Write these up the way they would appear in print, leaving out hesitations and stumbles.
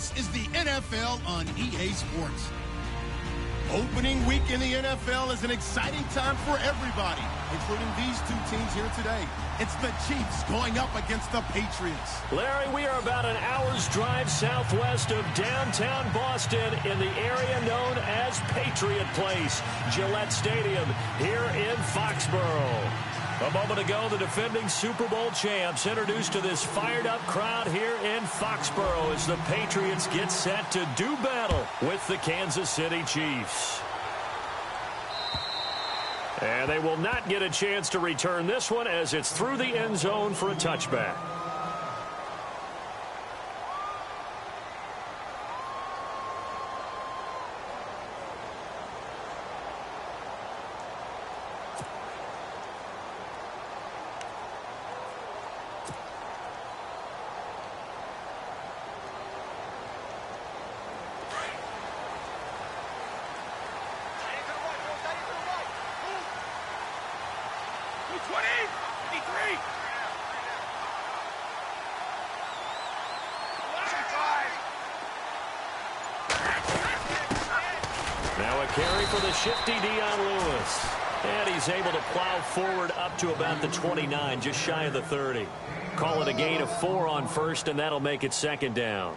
This is the NFL on EA Sports. Opening week in the NFL is an exciting time for everybody, including these two teams here today. It's the Chiefs going up against the Patriots. Larry, we are about an hour's drive southwest of downtown Boston in the area known as Patriot Place, Gillette Stadium, here in Foxborough. A moment ago, the defending Super Bowl champs introduced to this fired-up crowd here in Foxborough as the Patriots get set to do battle with the Kansas City Chiefs. And they will not get a chance to return this one as it's through the end zone for a touchback. Carry for the shifty Dion Lewis. And he's able to plow forward up to about the 29, just shy of the 30. Call it a gain of 4 on first, and that'll make it second down.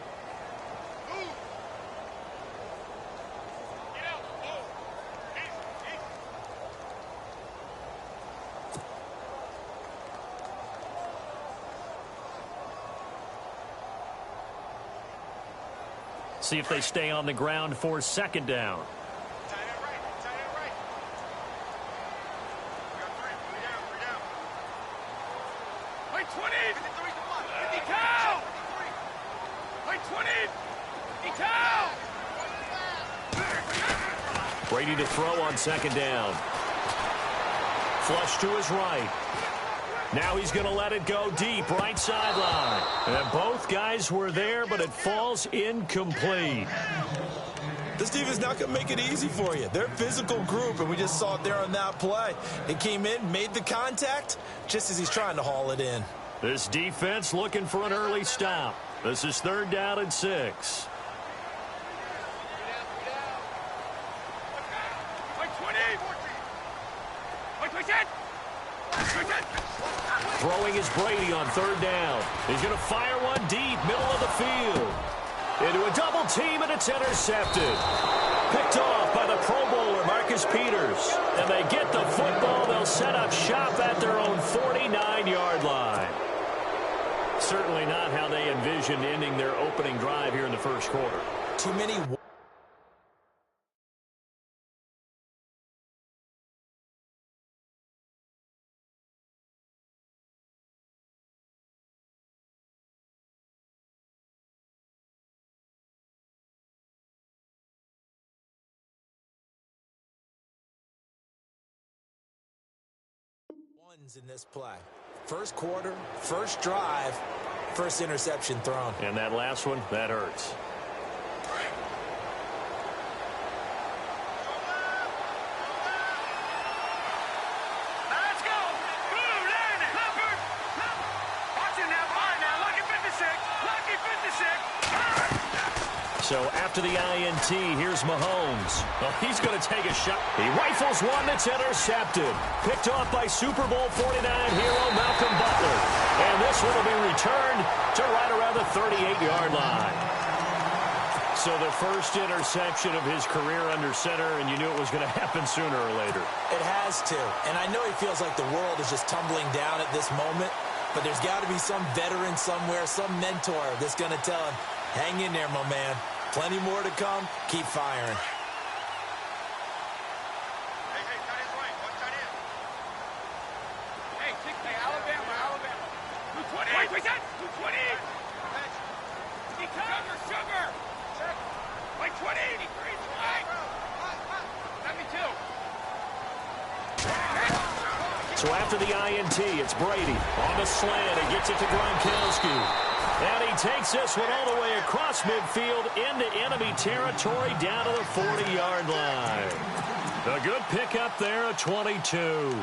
See if they stay on the ground for second down. Brady to throw on second down. Flush to his right. Now he's going to let it go deep, right sideline. And both guys were there, but it falls incomplete. This defense not going to make it easy for you. They're a physical group, and we just saw it there on that play. It came in, made the contact, just as he's trying to haul it in. This defense looking for an early stop. This is third down and 6. Throwing is Brady on third down. He's going to fire one deep, middle of the field. Into a double team, and it's intercepted. Picked off by the Pro Bowler, Marcus Peters. And they get the football. They'll set up shop at their own 49-yard line. Certainly not how they envisioned ending their opening drive here in the first quarter. Too many. In this play. First quarter, first drive, first interception thrown. And that last one, that hurts. Let's go! Blue line, Hubbard! Watch it now, behind now, lucky 56, lucky 56. So after the INT, here's Mahomes. Well, he's going to take a shot. He rifles one that's intercepted. Picked off by Super Bowl 49 hero Malcolm Butler. And this one will be returned to right around the 38-yard line. So the first interception of his career under center, and you knew it was going to happen sooner or later. It has to. And I know he feels like the world is just tumbling down at this moment, but there's got to be some veteran somewhere, some mentor that's going to tell him, hang in there, my man. Plenty more to come. Keep firing. Hey, tight end right. One tight end. Hey, Alabama. 220. Wait, 220. Sugar. Check. Wait, 20. 72. So after the INT, it's Brady on the slant. He gets it to Gronkowski. And he takes this one all the way across midfield into enemy territory down to the 40-yard line. A good pickup there at 22.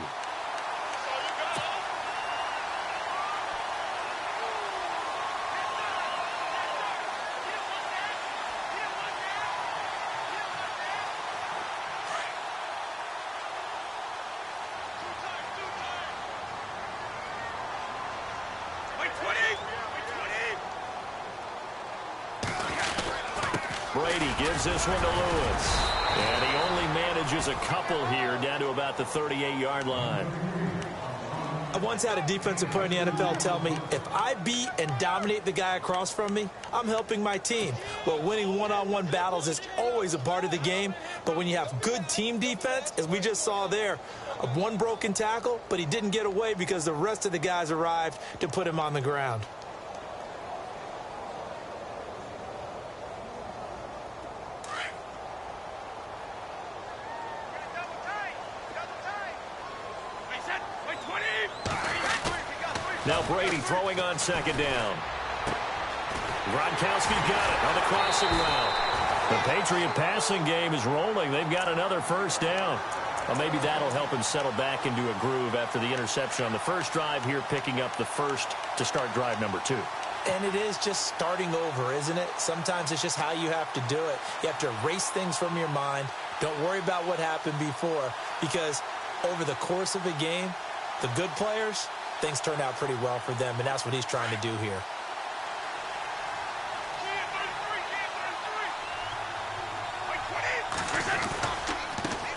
Brady gives this one to Lewis. And he only manages a couple here down to about the 38-yard line. I once had a defensive player in the NFL tell me, if I beat and dominate the guy across from me, I'm helping my team. Well, winning one-on-one battles is always a part of the game, but when you have good team defense, as we just saw there, one broken tackle, but he didn't get away because the rest of the guys arrived to put him on the ground. Now Brady throwing on second down. Gronkowski got it on the crossing route. The Patriot passing game is rolling. They've got another first down. Well, maybe that'll help him settle back into a groove after the interception on the first drive here, picking up the first to start drive number 2. And it is just starting over, isn't it? Sometimes it's just how you have to do it. You have to erase things from your mind. Don't worry about what happened before, because over the course of a game, the good players, things turn out pretty well for them, and that's what he's trying to do here.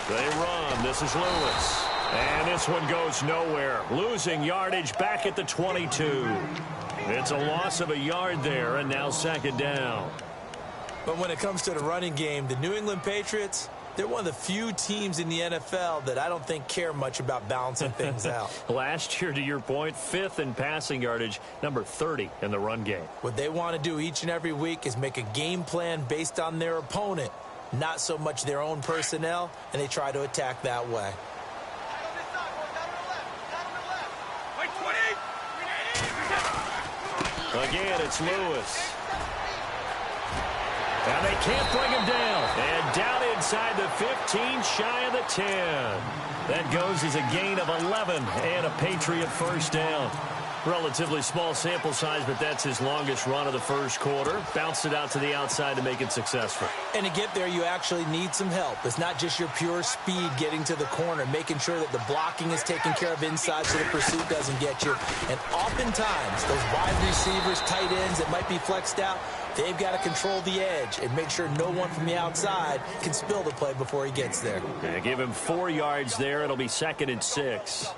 They run. This is Lewis. And this one goes nowhere. Losing yardage back at the 22. It's a loss of a yard there, and now second down. But when it comes to the running game, the New England Patriots, they're one of the few teams in the NFL that I don't think care much about balancing things out. Last year, to your point, 5th in passing yardage, number 30 in the run game. What they want to do each and every week is make a game plan based on their opponent, not so much their own personnel, and they try to attack that way. Again, it's Lewis. And they can't bring him down. And down inside the 15, shy of the 10. That goes as a gain of 11 and a Patriot first down. Relatively small sample size, but that's his longest run of the first quarter. Bounced it out to the outside to make it successful. And to get there, you actually need some help. It's not just your pure speed getting to the corner, making sure that the blocking is taken care of inside so the pursuit doesn't get you. And oftentimes, those wide receivers, tight ends that might be flexed out, they've got to control the edge and make sure no one from the outside can spill the play before he gets there. They give him 4 yards there. It'll be 2nd and 6.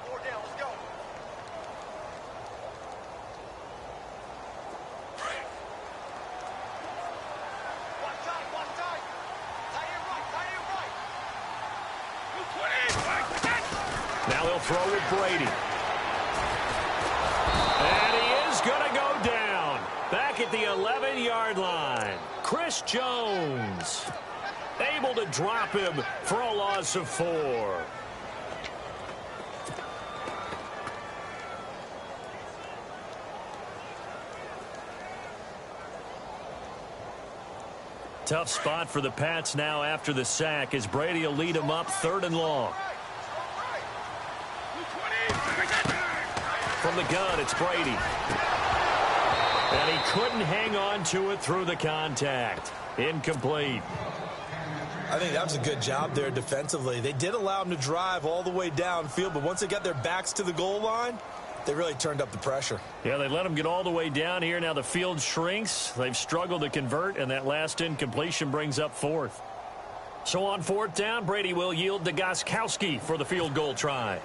Now they'll throw with Brady. And he is going to go down. Back at the 11-yard line. Chris Jones able to drop him for a loss of 4. Tough spot for the Pats now after the sack as Brady will lead them up 3rd and long. From the gun, it's Brady. And he couldn't hang on to it through the contact. Incomplete. I think that was a good job there defensively. They did allow him to drive all the way downfield, but once they got their backs to the goal line, they really turned up the pressure. Yeah, they let him get all the way down here. Now the field shrinks. They've struggled to convert, and that last incompletion brings up 4th. So on 4th down, Brady will yield to Gostkowski for the field goal try.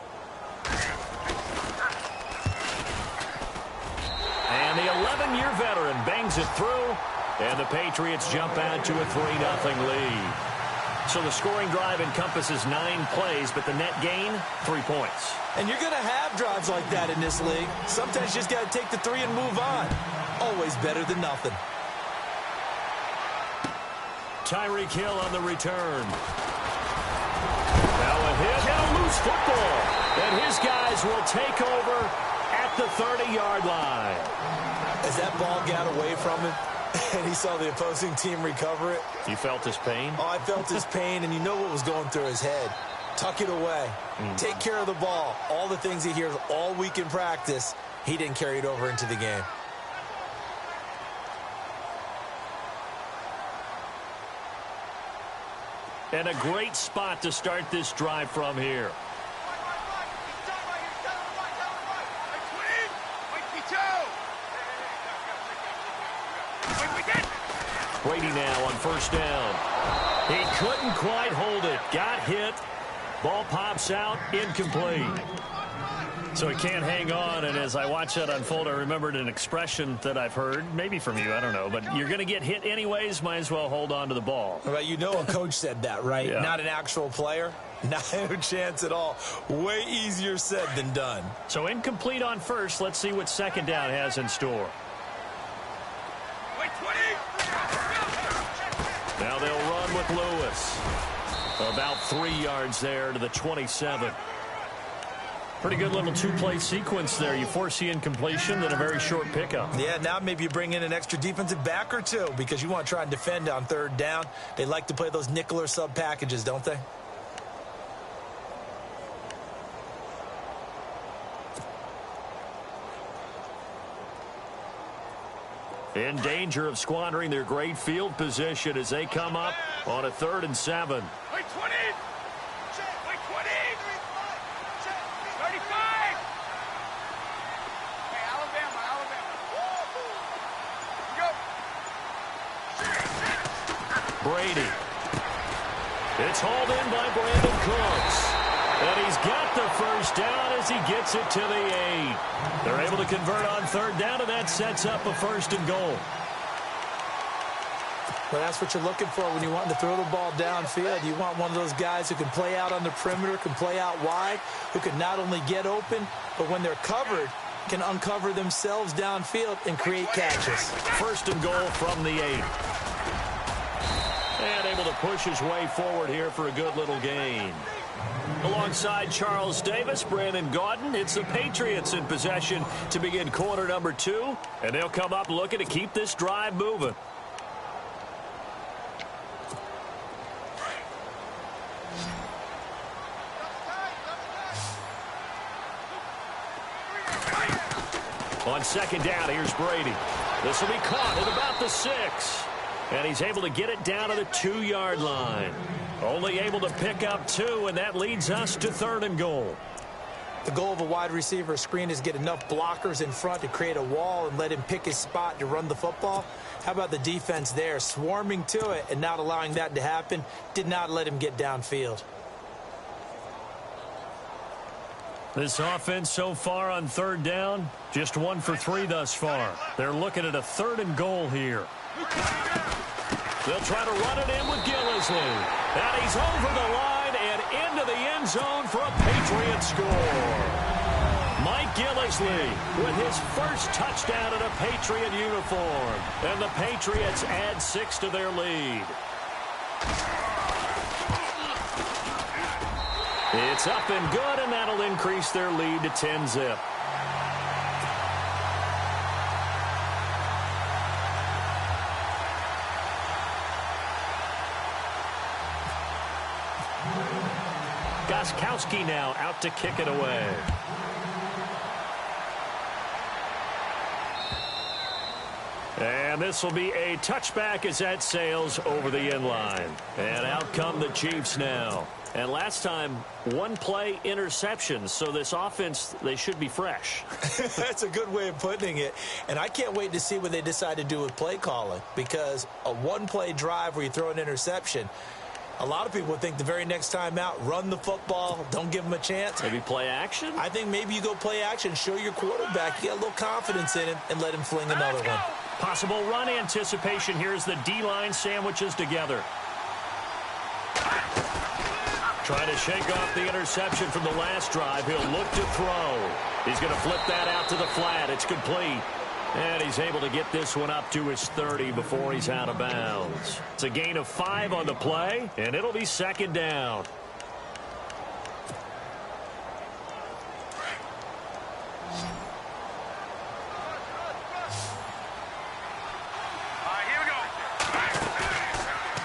And the 11-year veteran bangs it through, and the Patriots jump out to a 3-0 lead. So the scoring drive encompasses 9 plays, but the net gain, 3 points. And you're going to have drives like that in this league. Sometimes you just got to take the 3 and move on. Always better than nothing. Tyreek Hill on the return. Now a hit and a loose football. And his guys will take over at the 30-yard line. As that ball got away from him, and he saw the opposing team recover it. You felt his pain? Oh, I felt his pain, and you know what was going through his head. Tuck it away. Take care of the ball. All the things he hears all week in practice, he didn't carry it over into the game. And a great spot to start this drive from here. Brady now on first down. He couldn't quite hold it. Got hit. Ball pops out. Incomplete. So he can't hang on, and as I watch that unfold, I remembered an expression that I've heard, maybe from you, I don't know, but you're going to get hit anyways, might as well hold on to the ball. Well, you know a coach said that, right? Yeah. Not an actual player. No chance at all. Way easier said than done. So incomplete on first. Let's see what second down has in store. Now they'll run with Lewis. About 3 yards there to the 27. Pretty good little two-play sequence there. You force the incompletion, then a very short pickup. Yeah, now maybe you bring in an extra defensive back or two because you want to try and defend on third down. They like to play those nickel or sub packages, don't they? In danger of squandering their great field position as they come up on a 3rd and 7. Wait, 20. Wait, 20. 35. Hey, Alabama. Go. Brady. It's hauled in by Brandon Cooks. And he's got the first down as he gets it to the 8. They're able to convert on third down, and that sets up a 1st and goal. Well, that's what you're looking for when you want to throw the ball downfield. You want one of those guys who can play out on the perimeter, can play out wide, who can not only get open, but when they're covered, can uncover themselves downfield and create catches. 1st and goal from the 8. And able to push his way forward here for a good little gain. Alongside Charles Davis, Brandon Gaudin, it's the Patriots in possession to begin quarter number 2. And they'll come up looking to keep this drive moving. On second down, here's Brady. This will be caught at about the 6. And he's able to get it down to the 2-yard line. Only able to pick up 2, and that leads us to 3rd and goal. The goal of a wide receiver screen is get enough blockers in front to create a wall and let him pick his spot to run the football. How about the defense there, swarming to it and not allowing that to happen? Did not let him get downfield. This offense so far on third down, just 1 for 3 thus far. They're looking at a 3rd and goal here. They'll try to run it in with Gillislee. And he's over the line and into the end zone for a Patriot score. Mike Gillislee with his first touchdown in a Patriot uniform. And the Patriots add 6 to their lead. It's up and good, and that'll increase their lead to 10-zip. Gostkowski now out to kick it away. And this will be a touchback as that sails over the end line. And out come the Chiefs now. And last time, 1 play interception. So this offense, they should be fresh. That's a good way of putting it. And I can't wait to see what they decide to do with play calling. Because a 1-play drive where you throw an interception, a lot of people would think the very next time out, run the football, don't give them a chance. Maybe play action? I think maybe you go play action, show your quarterback, get a little confidence in him, and let him fling another one. Possible run anticipation. Here's the D-line sandwiches together. Trying to shake off the interception from the last drive. He'll look to throw. He's going to flip that out to the flat. It's complete. And he's able to get this one up to his 30 before he's out of bounds. It's a gain of 5 on the play, and it'll be 2nd down.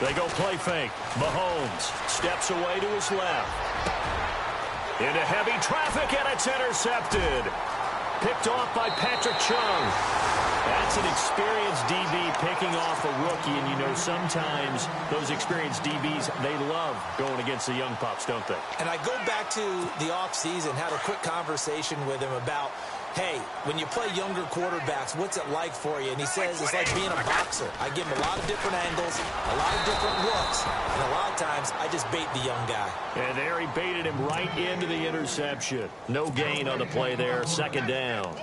They go play fake. Mahomes steps away to his left. Into heavy traffic, and it's intercepted. Picked off by Patrick Chung. That's an experienced DB picking off a rookie, and you know sometimes those experienced DBs, they love going against the young pups, don't they? And I go back to the offseason, had a quick conversation with him about hey, when you play younger quarterbacks, what's it like for you? And he says it's like being a boxer. I give him a lot of different angles, a lot of different looks, and a lot of times I just bait the young guy. And there he baited him right into the interception. No gain on the play there, second down.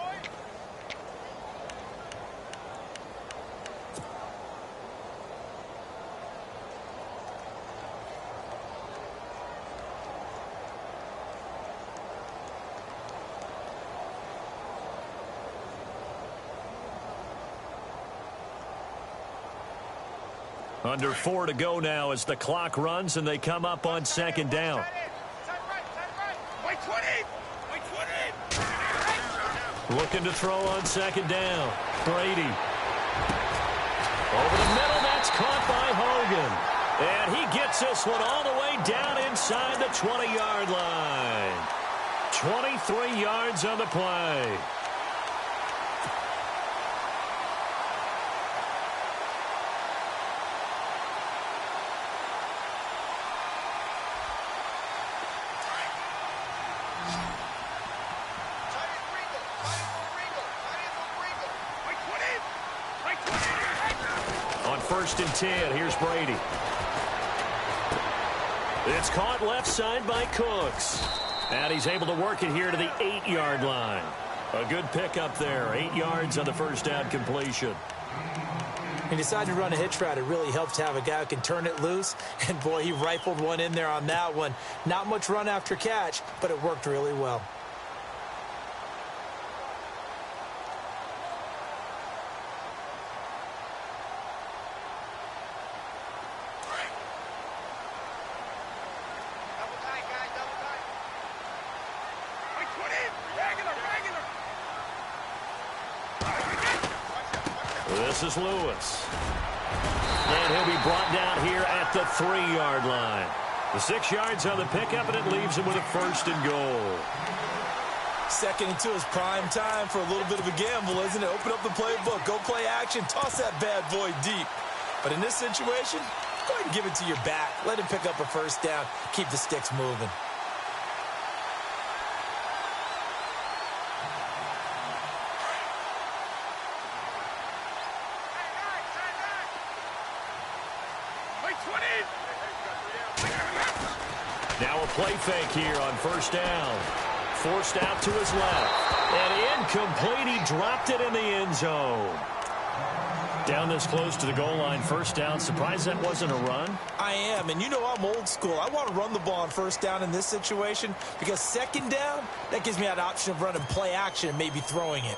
Under 4 to go now as the clock runs and they come up on second down. Looking to throw on second down. Brady. Over the middle, that's caught by Hogan. And he gets this one all the way down inside the 20-yard line. 23 yards on the play. First and 10. Here's Brady. It's caught left side by Cooks. And he's able to work it here to the 8-yard line. A good pickup there. 8 yards on the first down completion. He decided to run a hitch route. It really helps to have a guy who can turn it loose. And, boy, he rifled one in there on that one. Not much run after catch, but it worked really well. This is Lewis. And he'll be brought down here at the 3-yard line. The 6 yards on the pickup, and it leaves him with a first and goal. Second and 2 is prime time for a little bit of a gamble, isn't it? Open up the playbook, go play action, toss that bad boy deep. But in this situation, go ahead and give it to your back. Let him pick up a first down, keep the sticks moving. Now a play fake here on first down. Forced out to his left. And incomplete. He dropped it in the end zone. Down this close to the goal line, first down. Surprised that wasn't a run? I am, and you know I'm old school. I want to run the ball on first down in this situation because second down, that gives me that option of running play action and maybe throwing it.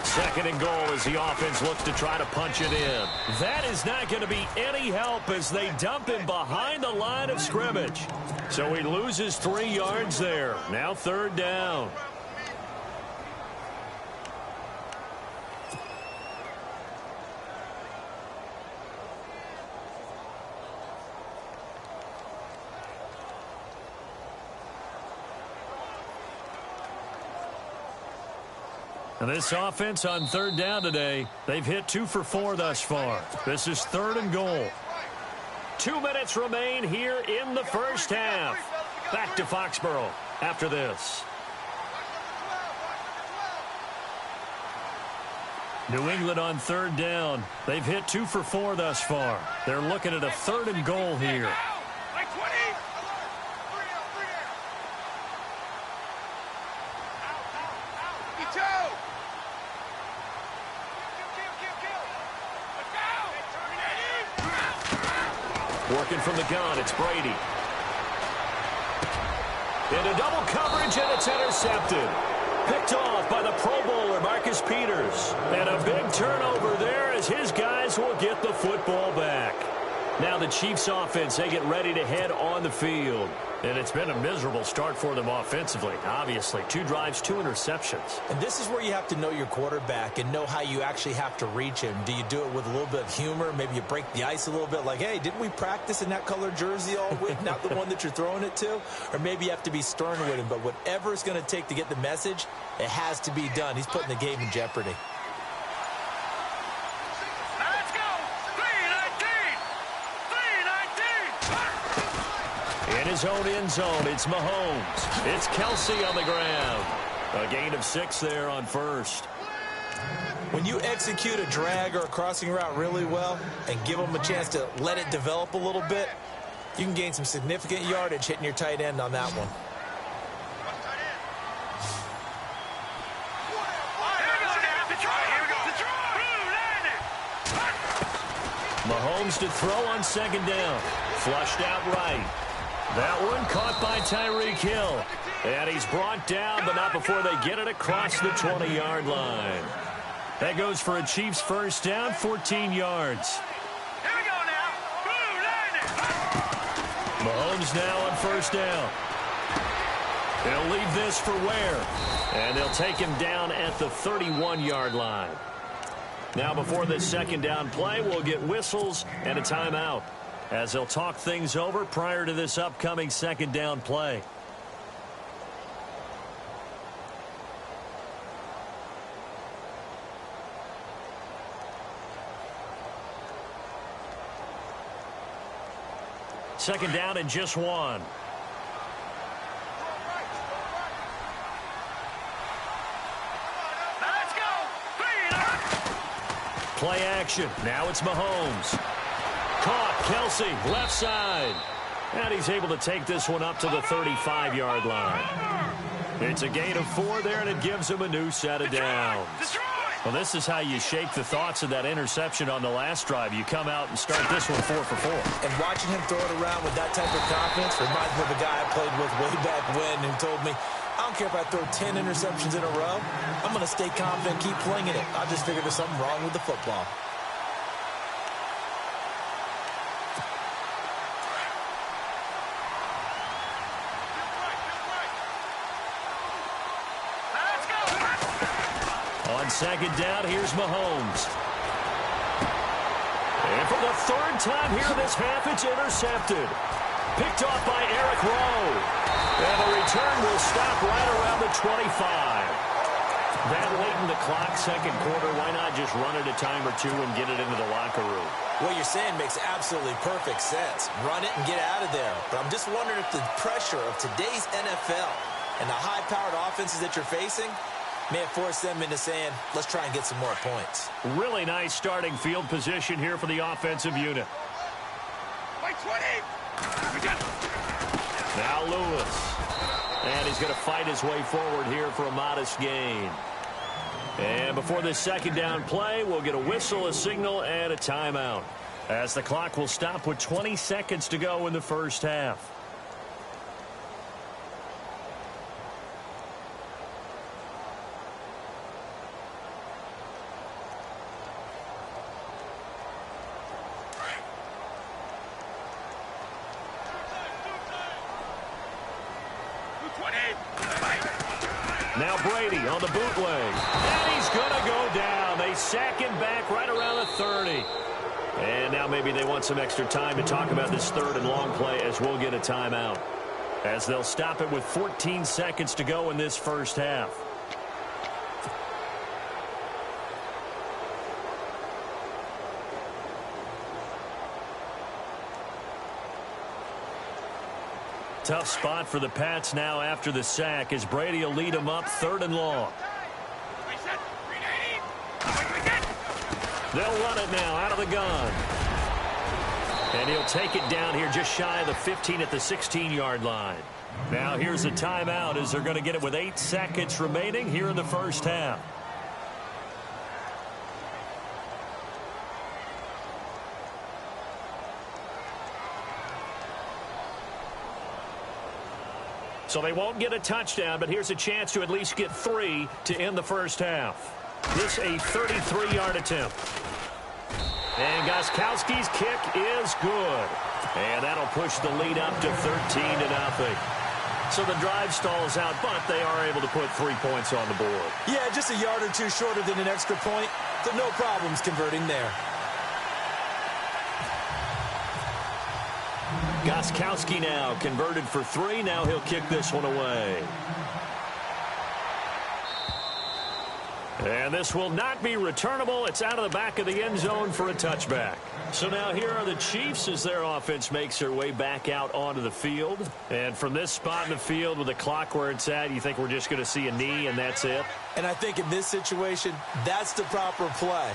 Second and goal as the offense looks to try to punch it in. That is not going to be any help as they dump him behind the line of scrimmage. So he loses 3 yards there. Now third down. And this offense on third down today, they've hit 2 for 4 thus far. This is third and goal. 2 minutes remain here in the first half. Back to Foxborough after this. New England on third down. They've hit 2 for 4 thus far. They're looking at a third and goal here. Working from the gun, it's Brady. Into double coverage, and it's intercepted. Picked off by the Pro Bowler, Marcus Peters. And a big turnover there as his guys will get the football back. Now the Chiefs offense, they get ready to head on the field. And it's been a miserable start for them offensively, obviously. 2 drives, 2 interceptions. And this is where you have to know your quarterback and know how you actually have to reach him. Do you do it with a little bit of humor? Maybe you break the ice a little bit like, hey, didn't we practice in that colored jersey all week? Not the one that you're throwing it to? Or maybe you have to be stern with him. But whatever it's going to take to get the message, it has to be done. He's putting the game in jeopardy. Let's go. 319. 319. In his own end zone, it's Mahomes. It's Kelsey on the ground. A gain of 6 there on first. When you execute a drag or a crossing route really well and give them a chance to let it develop a little bit, you can gain some significant yardage hitting your tight end on that one. Mahomes to throw on second down. Flushed out right. That one caught by Tyreek Hill. And he's brought down, but not before they get it across the 20-yard line. That goes for a Chiefs first down, 14 yards. Here we go now. Mahomes now on first down. They'll leave this for Ware. And they'll take him down at the 31-yard line. Now before this second down play, we'll get whistles and a timeout as they'll talk things over prior to this upcoming second down play. Second down and just 1. Let's go. Play action. Now it's Mahomes. Caught. Kelsey, left side. And he's able to take this one up to the 35-yard line. It's a gain of 4 there, and it gives him a new set of downs. Well, this is how you shake the thoughts of that interception on the last drive. You come out and start this one 4 for 4. And watching him throw it around with that type of confidence reminds me of a guy I played with way back when who told me, I don't care if I throw 10 interceptions in a row. I'm going to stay confident, keep flinging it. I just figured there's something wrong with the football. On second down, here's Mahomes. And for the 3rd time here this half, it's intercepted. Picked off by Eric Rowe. And the return will stop right around the 25. That late in the clock, second quarter, why not just run it a time or two and get it into the locker room? What you're saying makes absolutely perfect sense. Run it and get out of there. But I'm just wondering if the pressure of today's NFL and the high-powered offenses that you're facing may have forced them into saying, let's try and get some more points. Really nice starting field position here for the offensive unit. Now Lewis. And he's going to fight his way forward here for a modest gain. And before this second down play, we'll get a whistle, a signal, and a timeout, as the clock will stop with 20 seconds to go in the first half. Now Brady on the bootleg. And he's going to go down. They sack him back right around the 30. And now maybe they want some extra time to talk about this 3rd and long play, as we'll get a timeout, as they'll stop it with 14 seconds to go in this first half. Tough spot for the Pats now after the sack, as Brady will lead them up 3rd and long. They'll run it now out of the gun. And he'll take it down here just shy of the 15 at the 16-yard line. Now here's a timeout, as they're going to get it with 8 seconds remaining here in the first half. So they won't get a touchdown, but here's a chance to at least get 3 to end the first half. This a 33-yard attempt. And got Gostkowski's kick is good. And that'll push the lead up to 13-0. So the drive stalls out, but they are able to put 3 points on the board. Yeah, just a yard or two shorter than an extra point, so no problems converting there. Gostkowski now converted for 3. Now he'll kick this one away. And this will not be returnable. It's out of the back of the end zone for a touchback. So now here are the Chiefs as their offense makes their way back out onto the field. And from this spot in the field with the clock where it's at, you think we're just going to see a knee and that's it? And I think in this situation, that's the proper play.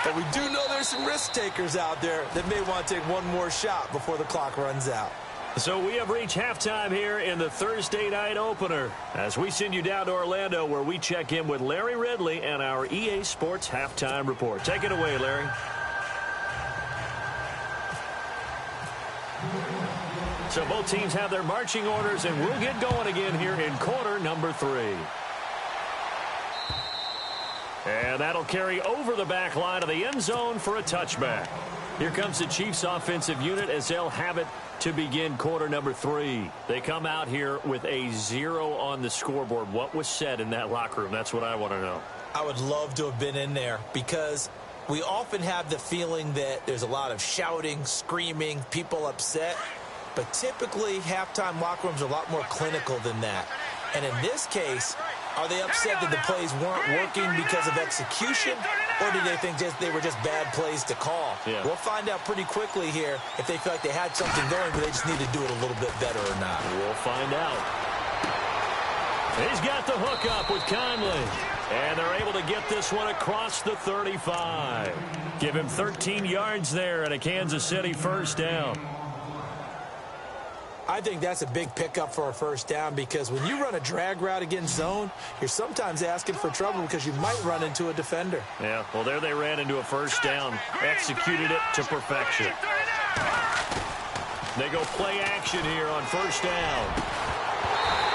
But we do know there's some risk takers out there that may want to take one more shot before the clock runs out. So we have reached halftime here in the Thursday night opener as we send you down to Orlando where we check in with Larry Ridley and our EA Sports Halftime Report. Take it away, Larry. So both teams have their marching orders, and we'll get going again here in quarter number 3. And that'll carry over the back line of the end zone for a touchback. Here comes the Chiefs offensive unit as they'll have it to begin quarter number 3. They come out here with a 0 on the scoreboard. What was said in that locker room? That's what I want to know. I would love to have been in there because we often have the feeling that there's a lot of shouting, screaming, people upset. But typically, halftime locker rooms are a lot more clinical than that. And in this case, are they upset that the plays weren't working because of execution, or do they think they were just bad plays to call? Yeah. We'll find out pretty quickly here if they feel like they had something going, but they just need to do it a little bit better or not. We'll find out. He's got the hook up with Conley. And they're able to get this one across the 35. Give him 13 yards there and a Kansas City first down. I think that's a big pickup for a first down because when you run a drag route against zone, you're sometimes asking for trouble because you might run into a defender. Yeah, well, there they ran into a first down, executed it to perfection. They go play action here on first down.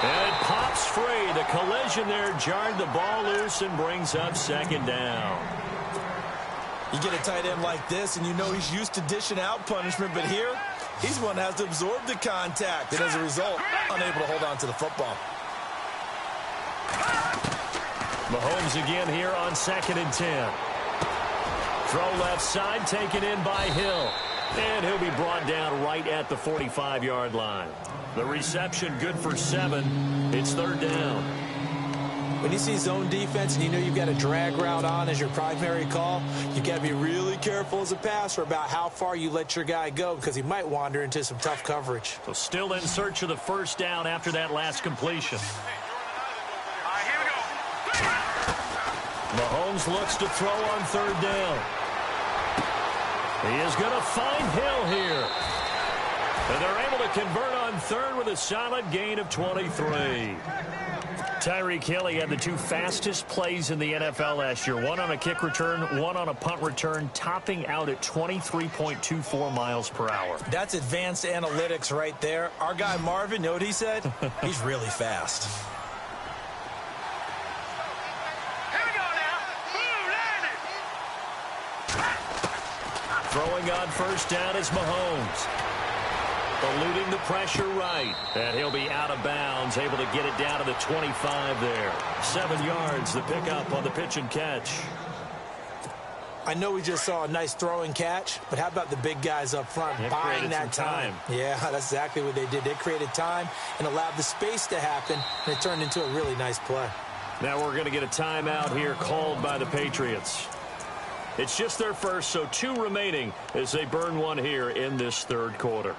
And it pops free. The collision there jarred the ball loose and brings up second down. You get a tight end like this, and you know he's used to dishing out punishment, but here, he's one that has to absorb the contact, and as a result, unable to hold on to the football. Mahomes again here on 2nd and 10. Throw left side, taken in by Hill. And he'll be brought down right at the 45-yard line. The reception good for 7. It's 3rd down. When you see zone defense and you know you've got a drag route on as your primary call, you've got to be really careful as a passer about how far you let your guy go because he might wander into some tough coverage. So still in search of the first down after that last completion. All right, here we go. Mahomes looks to throw on 3rd down. He is going to find Hill here. And they're able to convert on 3rd with a solid gain of 23. Tyreek Hill had the 2 fastest plays in the NFL last year. One on a kick return, one on a punt return, topping out at 23.24 miles per hour. That's advanced analytics right there. Our guy Marvin, you know what he said? He's really fast. Here we go now. Boom, landed. Throwing on first down is Mahomes. Eluding the pressure right. And he'll be out of bounds, able to get it down to the 25 there. 7 yards, the pickup on the pitch and catch. I know we just saw a nice throwing catch, but how about the big guys up front buying that time? Yeah, that's exactly what they did. They created time and allowed the space to happen, and it turned into a really nice play. Now we're going to get a timeout here called by the Patriots. It's just their first, so 2 remaining as they burn one here in this 3rd quarter.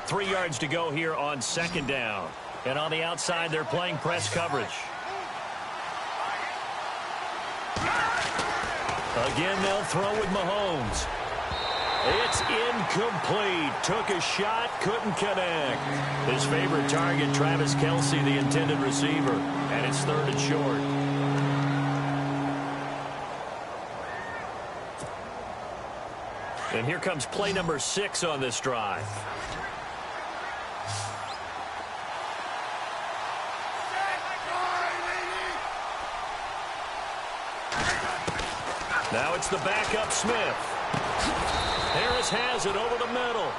Three yards to go here on 2nd down. And on the outside, they're playing press coverage. Again, they'll throw with Mahomes. It's incomplete. Took a shot, couldn't connect. His favorite target, Travis Kelce, the intended receiver. And it's 3rd and short. And here comes play number 6 on this drive. Now it's the backup Smith. Harris has it over the middle.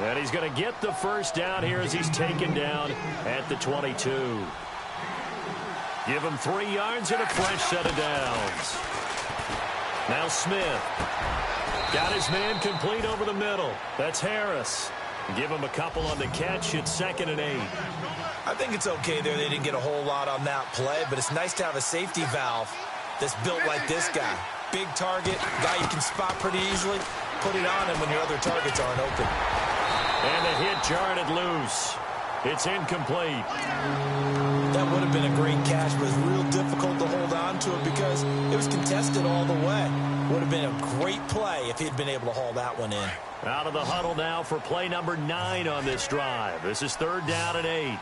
And he's going to get the first down here as he's taken down at the 22. Give him 3 yards and a fresh set of downs. Now Smith. Got his man complete over the middle. That's Harris. Give him a couple on the catch. It's 2nd and 8. I think it's okay there. They didn't get a whole lot on that play, but it's nice to have a safety valve that's built like this guy. Big target, guy you can spot pretty easily. Put it on him when your other targets aren't open. And the hit jarred it loose. It's incomplete. That would have been a great catch, but it's real difficult to hold on to it because it was contested all the way. Would have been a great play if he'd been able to haul that one in. Out of the huddle now for play number 9 on this drive. This is 3rd down and 8.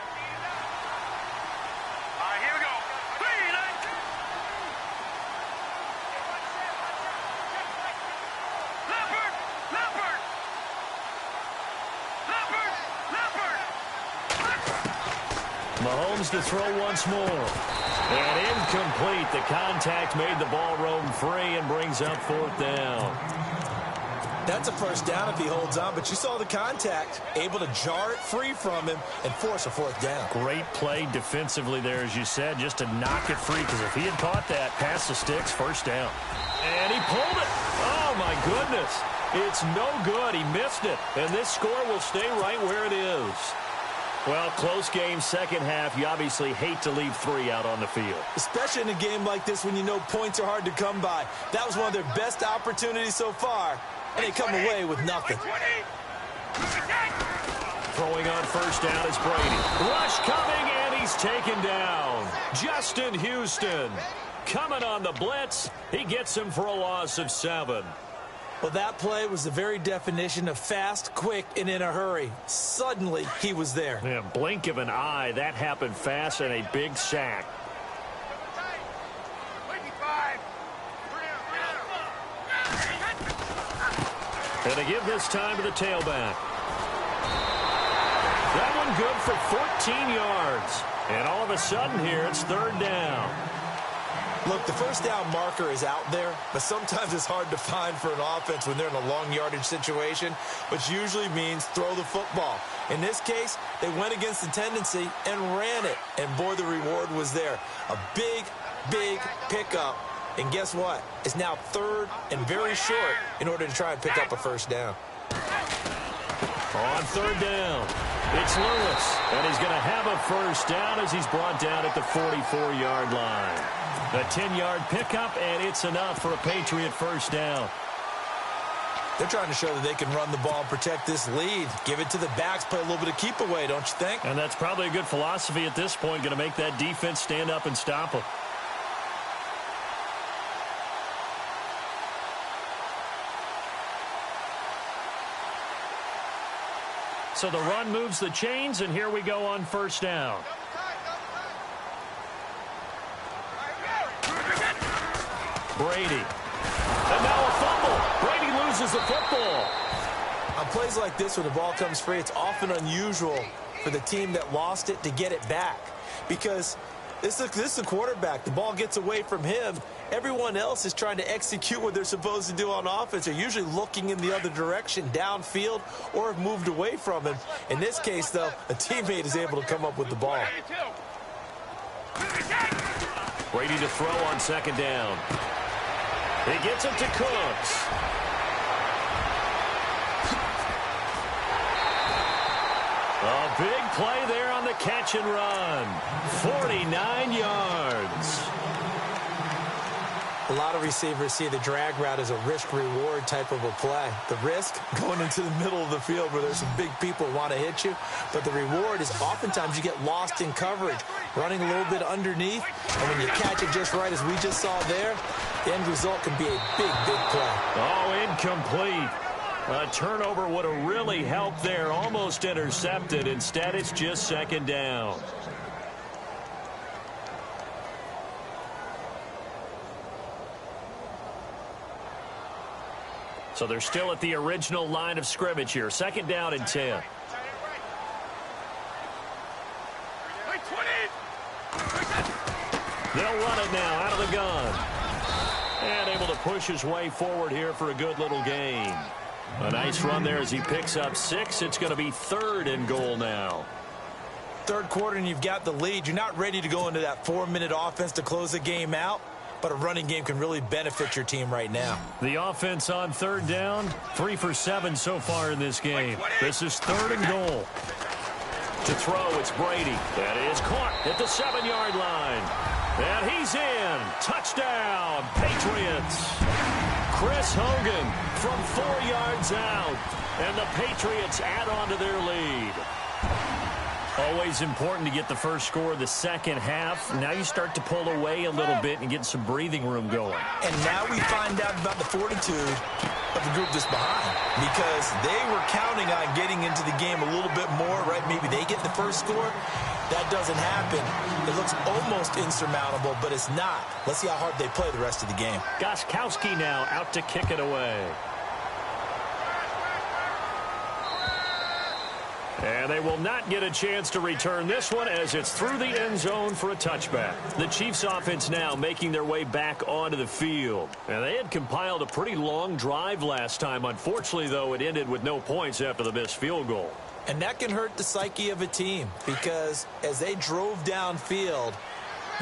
Mahomes to throw once more. And incomplete. The contact made the ball roam free and brings up 4th down. That's a first down if he holds on, but you saw the contact. Able to jar it free from him and force a 4th down. Great play defensively there, as you said, just to knock it free, because if he had caught that, past the sticks, 1st down. And he pulled it. Oh, my goodness. It's no good. He missed it. And this score will stay right where it is. Well, close game, 2nd half. You obviously hate to leave 3 out on the field. Especially in a game like this when you know points are hard to come by. That was one of their best opportunities so far, and they come away with nothing. Throwing on 1st down is Brady. Rush coming, and he's taken down. Justin Houston coming on the blitz. He gets him for a loss of 7. Well, that play was the very definition of fast, quick, and in a hurry. Suddenly, he was there. Yeah, blink of an eye. That happened fast and a big sack. And they give this time to the tailback. That one good for 14 yards. And all of a sudden here, it's 3rd down. Look, the first down marker is out there, but sometimes it's hard to find for an offense when they're in a long yardage situation, which usually means throw the football. In this case, they went against the tendency and ran it, and boy, the reward was there. A big, big pickup, and guess what? It's now 3rd and very short in order to try and pick up a 1st down. On 3rd down, it's Lewis, and he's going to have a 1st down as he's brought down at the 44-yard line. A 10-yard pickup, and it's enough for a Patriot 1st down. They're trying to show that they can run the ball and protect this lead. Give it to the backs, play a little bit of keep away, don't you think? And that's probably a good philosophy at this point, going to make that defense stand up and stop them. So the run moves the chains, and here we go on 1st down. Brady. And now a fumble. Brady loses the football. On plays like this where the ball comes free, it's often unusual for the team that lost it to get it back. Because this is the quarterback. The ball gets away from him. Everyone else is trying to execute what they're supposed to do on offense. They're usually looking in the other direction, downfield, or have moved away from him. In this case, though, a teammate is able to come up with the ball. Brady to throw on 2nd down. He gets it to Cooks. A big play there on the catch and run. 49 yards. A lot of receivers see the drag route as a risk-reward type of a play. The risk, going into the middle of the field where there's some big people who want to hit you. But the reward is oftentimes you get lost in coverage, running a little bit underneath. And when you catch it just right, as we just saw there, the end result can be a big, big play. Oh, incomplete. A turnover would have really helped there. Almost intercepted. Instead, it's just 2nd down. So they're still at the original line of scrimmage here. 2nd down and 10. They'll run it now out of the gun. And able to push his way forward here for a good little gain. A nice run there as he picks up 6. It's going to be 3rd and goal now. Third quarter and you've got the lead. You're not ready to go into that 4-minute offense to close the game out, but a running game can really benefit your team right now. The offense on 3rd down, 3 for 7 so far in this game. This is 3rd and goal. To throw, it's Brady. That is caught at the 7-yard line. And he's in. Touchdown, Patriots. Chris Hogan from 4 yards out. And the Patriots add on to their lead. Always important to get the first score of the second half. Now you start to pull away a little bit and get some breathing room going. And now we find out about the fortitude of the group that's behind, because they were counting on getting into the game a little bit more, right? Maybe they get the first score. That doesn't happen. It looks almost insurmountable, but it's not. Let's see how hard they play the rest of the game. Gostkowski now out to kick it away. And they will not get a chance to return this one as it's through the end zone for a touchback. The Chiefs offense now making their way back onto the field. And they had compiled a pretty long drive last time. Unfortunately, though, it ended with no points after the missed field goal. And that can hurt the psyche of a team, because as they drove downfield,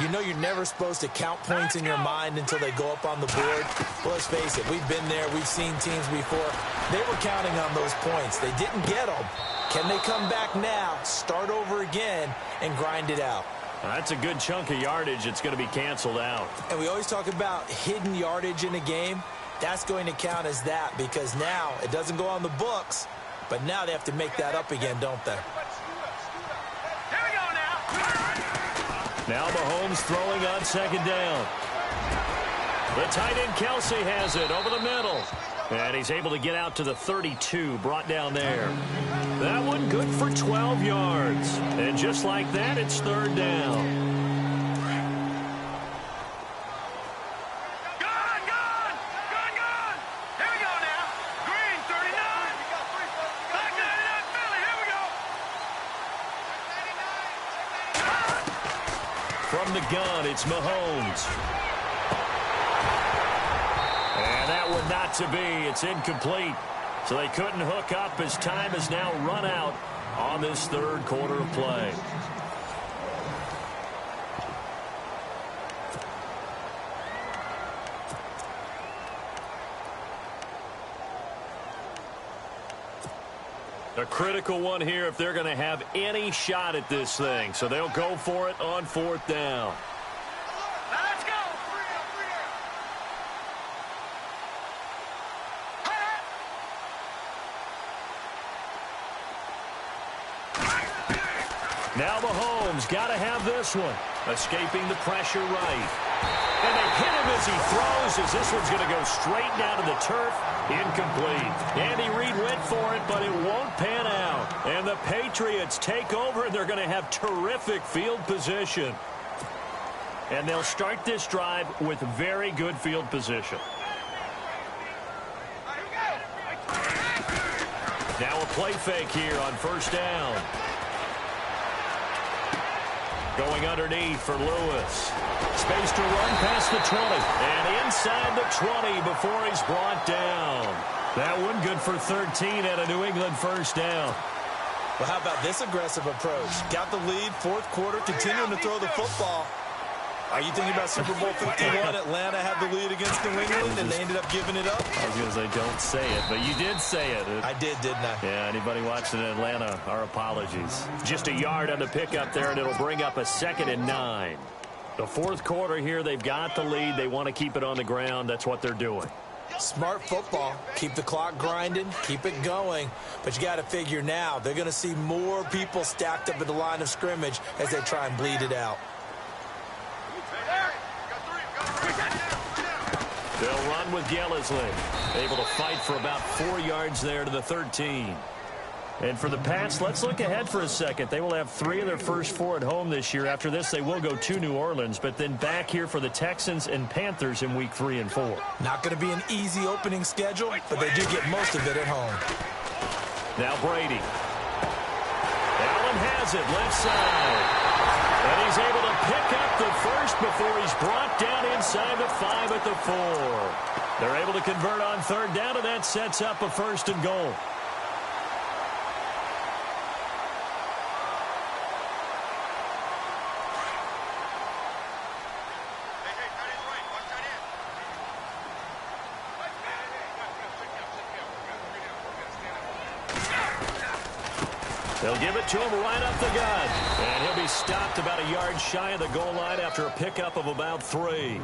you know you're never supposed to count points in your mind until they go up on the board. Well, let's face it, we've been there. We've seen teams before. They were counting on those points. They didn't get them. Can they come back now, start over again, and grind it out? That's a good chunk of yardage. It's going to be canceled out. And we always talk about hidden yardage in a game. That's going to count as that, because now it doesn't go on the books, but now they have to make that up again, don't they? Here we go now. Now Mahomes throwing on 2nd down. The tight end Kelsey has it over the middle. And he's able to get out to the 32, brought down there. That one good for 12 yards. And just like that, it's 3rd down. Gone! Here we go now. Green, 39. Back 99, Philly. Here we go. From the gun, it's Mahomes. And that one not to be. It's incomplete. So they couldn't hook up as time has now run out on this 3rd quarter of play. A critical one here if they're going to have any shot at this thing. So they'll go for it on 4th down. Now let's go. Now Mahomes got to have this one. Escaping the pressure right. And they hit him as he throws, as this one's going to go straight down to the turf. Incomplete. Andy Reid went for it, but it won't pan out. And the Patriots take over, and they're going to have terrific field position. And they'll start this drive with very good field position. Now a play fake here on 1st down. Going underneath for Lewis. Space to run past the 20. And inside the 20 before he's brought down. That one good for 13 at a New England 1st down. Well, how about this aggressive approach? Got the lead, 4th quarter, continuing to throw the football. Are you thinking about Super Bowl 51? Atlanta had the lead against New England, and they ended up giving it up? I was going to say, don't say it, but you did say it. I did, didn't I? Yeah, anybody watching in Atlanta, our apologies. Just a yard on the pickup there, and it'll bring up a 2nd and 9. The 4th quarter here, they've got the lead. They want to keep it on the ground. That's what they're doing. Smart football. Keep the clock grinding. Keep it going. But you got to figure now, they're going to see more people stacked up at the line of scrimmage as they try and bleed it out. They'll run with Gillislee. Able to fight for about 4 yards there to the 13. And for the Pats, let's look ahead for a second. They will have 3 of their first 4 at home this year. After this, they will go to New Orleans, but then back here for the Texans and Panthers in week 3 and 4. Not going to be an easy opening schedule, but they do get most of it at home. Now Brady. Allen has it, left side. And he's able to pick up the first before he's brought down inside inside the 5 at the 4. They're able to convert on third down, and that sets up a first and goal. They'll give it to him right up the gut. And he'll be stopped about a yard shy of the goal line after a pickup of about 3.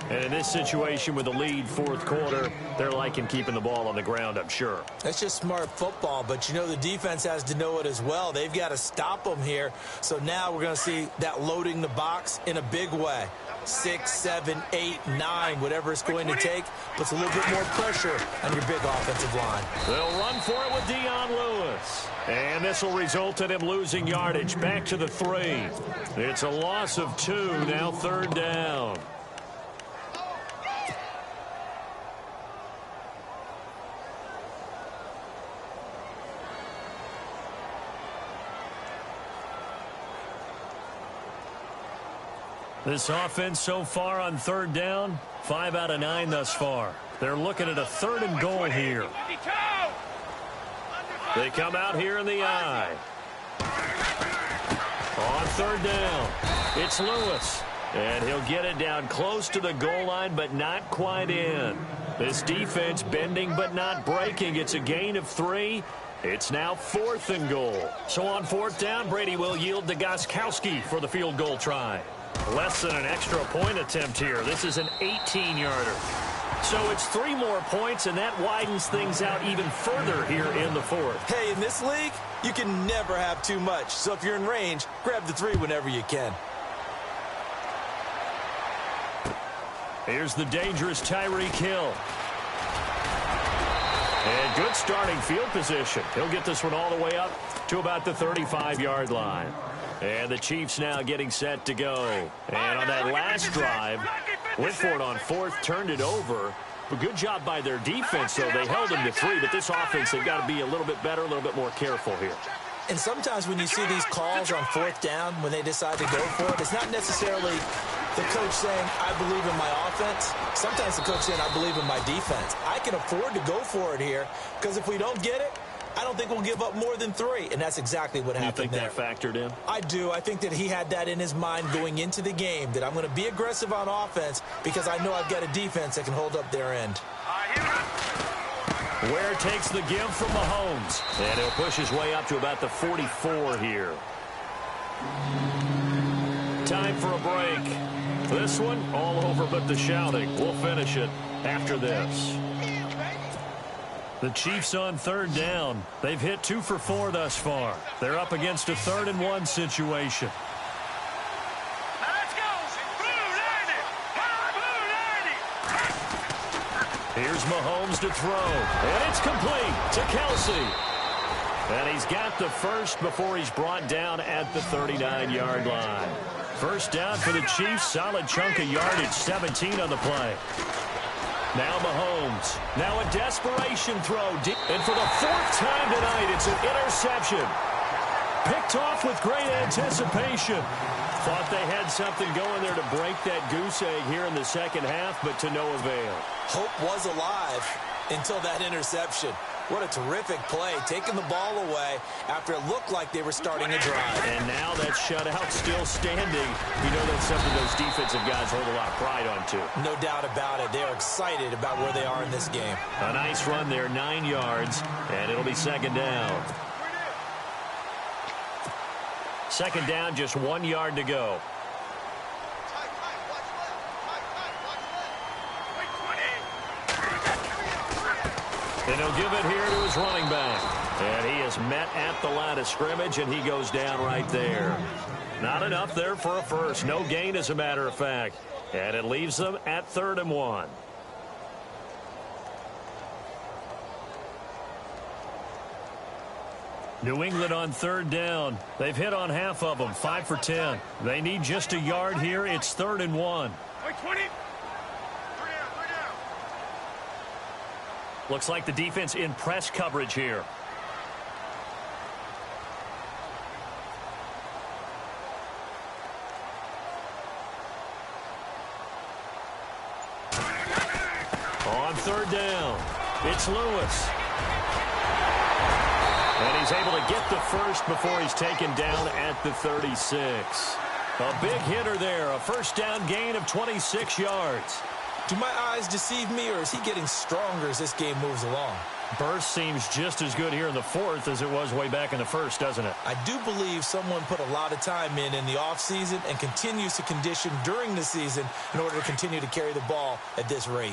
And in this situation with the lead fourth quarter, they're liking keeping the ball on the ground, I'm sure. That's just smart football, but you know the defense has to know it as well. They've got to stop them here. So now we're going to see that loading the box in a big way. 6, 7, 8, 9, whatever it's going to take, puts a little bit more pressure on your big offensive line. They'll run for it with Dion Lewis. And this will result in him losing yardage back to the 3. It's a loss of 2, now third down. This offense so far on third down, 5 out of 9 thus far. They're looking at a third and goal here. They come out here in the I. On third down, it's Lewis. And he'll get it down close to the goal line, but not quite in. This defense bending but not breaking. It's a gain of 3. It's now fourth and goal. So on fourth down, Brady will yield to Gostkowski for the field goal try. Less than an extra point attempt here. This is an 18-yarder. So it's 3 more points, and that widens things out even further here in the fourth. Hey, in this league, you can never have too much. So if you're in range, grab the 3 whenever you can. Here's the dangerous Tyreek Hill. And good starting field position. He'll get this one all the way up to about the 35-yard line. And the Chiefs now getting set to go. And on that last drive, went for it on fourth, turned it over. But good job by their defense, though. They held them to 3, but this offense, they've got to be a little bit better, a little bit more careful here. And sometimes when you see these calls on fourth down, when they decide to go for it, it's not necessarily the coach saying, I believe in my offense. Sometimes the coach saying, I believe in my defense. I can afford to go for it here, because if we don't get it, I don't think we'll give up more than 3, and that's exactly what happened there. You think that factored in? I do. I think that he had that in his mind going into the game, that I'm going to be aggressive on offense because I know I've got a defense that can hold up their end. Ware takes the give from Mahomes, and he'll push his way up to about the 44 here. Time for a break. This one, all over but the shouting. We'll finish it after this. The Chiefs on third down. They've hit 2 for 4 thus far. They're up against a 3rd and 1 situation. Let's go. Here's Mahomes to throw. And it's complete to Kelsey. And he's got the first before he's brought down at the 39-yard line. First down for the Chiefs. Solid chunk of yardage. 17 on the play. Now Mahomes. Now a desperation throw. And for the 4th time tonight, it's an interception. Picked off with great anticipation. Thought they had something going there to break that goose egg here in the second half, but to no avail. Hope was alive until that interception. What a terrific play, taking the ball away after it looked like they were starting a drive. And now that shutout still standing. You know that's something those defensive guys hold a lot of pride on, too. No doubt about it. They are excited about where they are in this game. A nice run there, 9 yards, and it'll be second down. Second down, just 1 yard to go. And he'll give it here to his running back. And he is met at the line of scrimmage, and he goes down right there. Not enough there for a first. No gain, as a matter of fact. And it leaves them at 3rd and 1. New England on third down. They've hit on half of them, 5 for 10. They need just a yard here. It's 3rd and 1. Looks like the defense in press coverage here. On third down, it's Lewis. And he's able to get the first before he's taken down at the 36. A big hitter there, a first down gain of 26 yards. Do my eyes deceive me, or is he getting stronger as this game moves along? Burst seems just as good here in the fourth as it was way back in the first, doesn't it? I do believe someone put a lot of time in the offseason and continues to condition during the season in order to continue to carry the ball at this rate.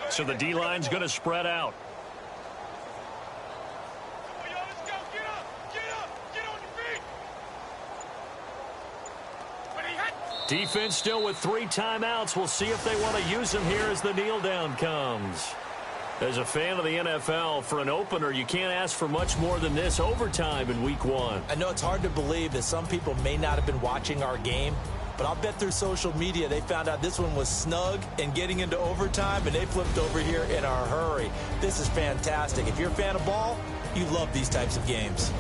So the D-line's going to spread out. Defense still with 3 timeouts. We'll see if they want to use them here as the kneel down comes. As a fan of the NFL, for an opener, you can't ask for much more than this overtime in week 1. I know it's hard to believe that some people may not have been watching our game, but I'll bet through social media they found out this one was snug and getting into overtime, and they flipped over here in a hurry. This is fantastic. If you're a fan of ball, you love these types of games.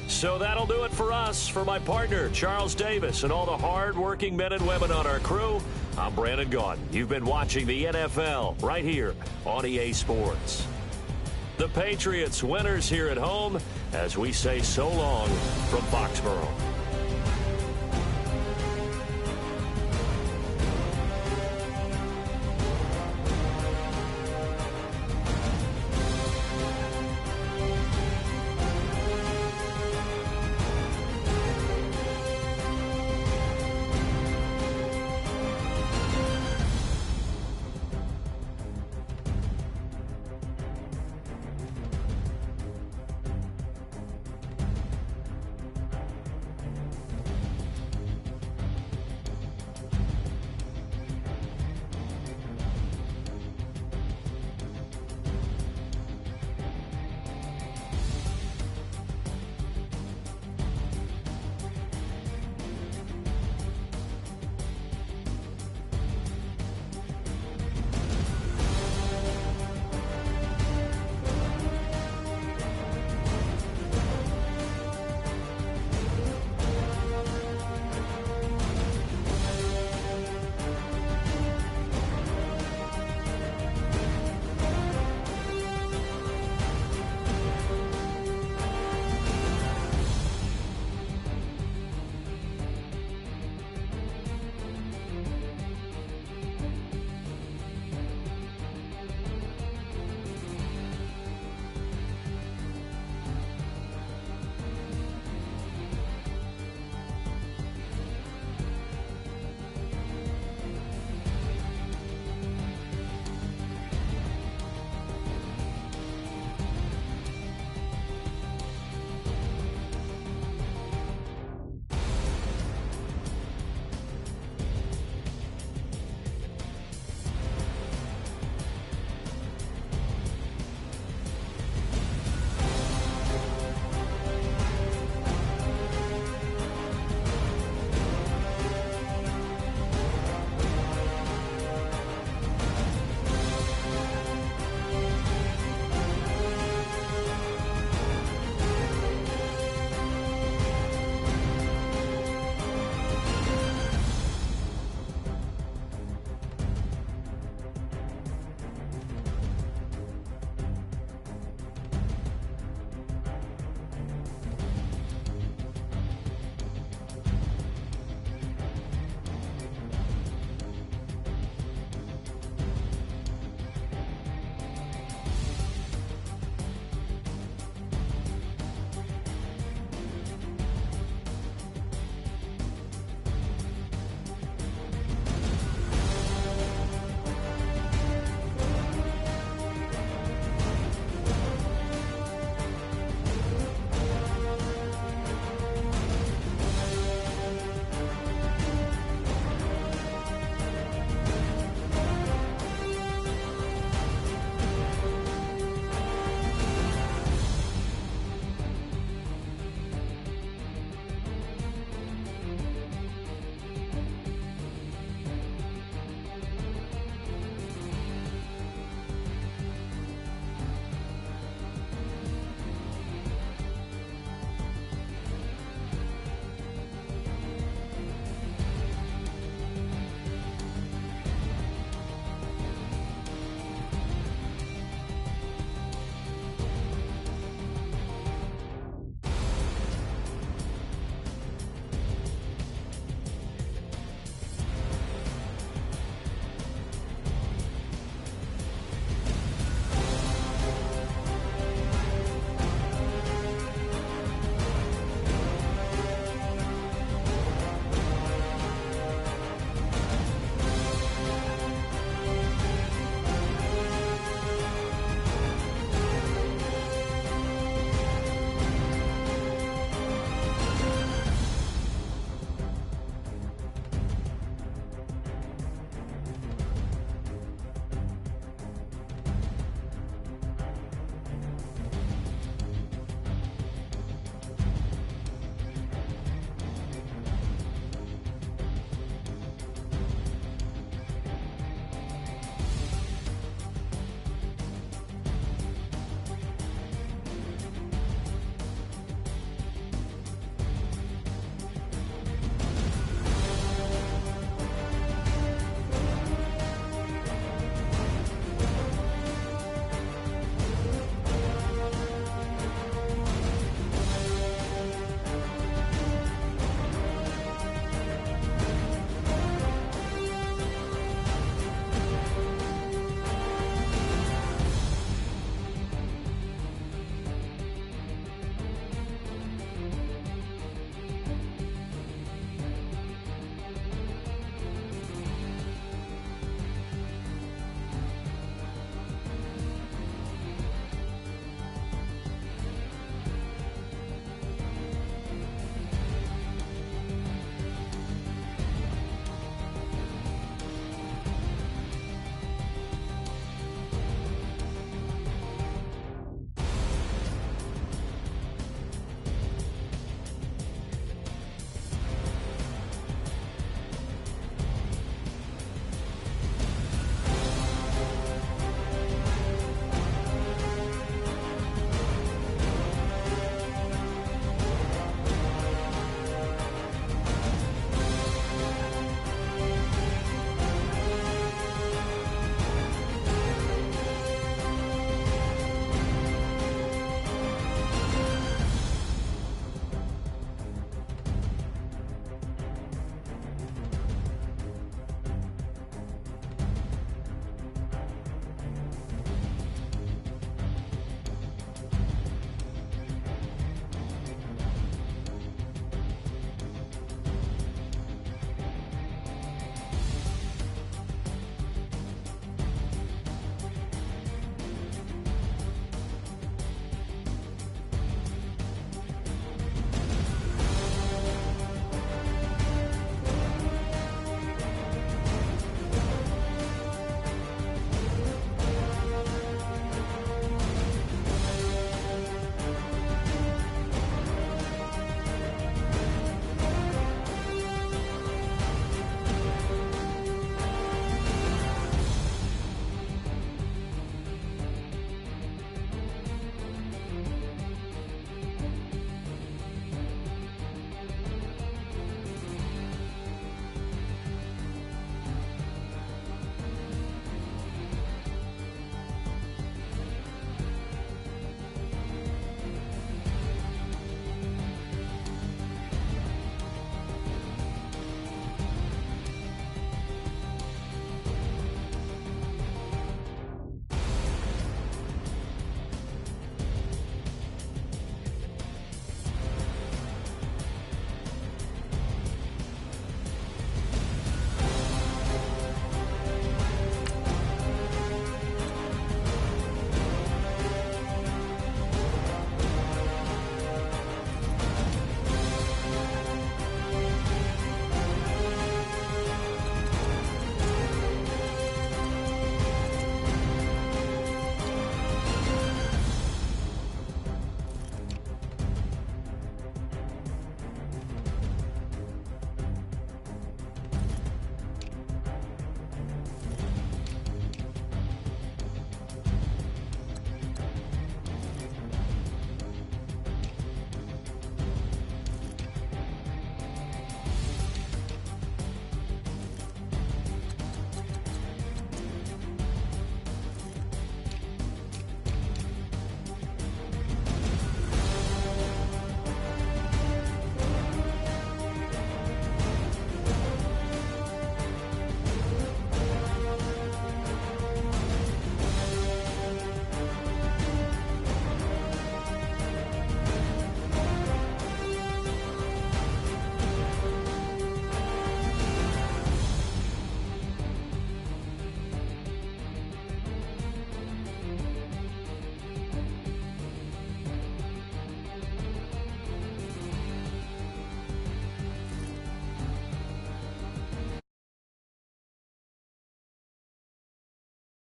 So that'll do it for us. For my partner, Charles Davis, and all the hard-working men and women on our crew, I'm Brandon Gaudin. You've been watching the NFL right here on EA Sports. The Patriots winners here at home as we say so long from Foxborough.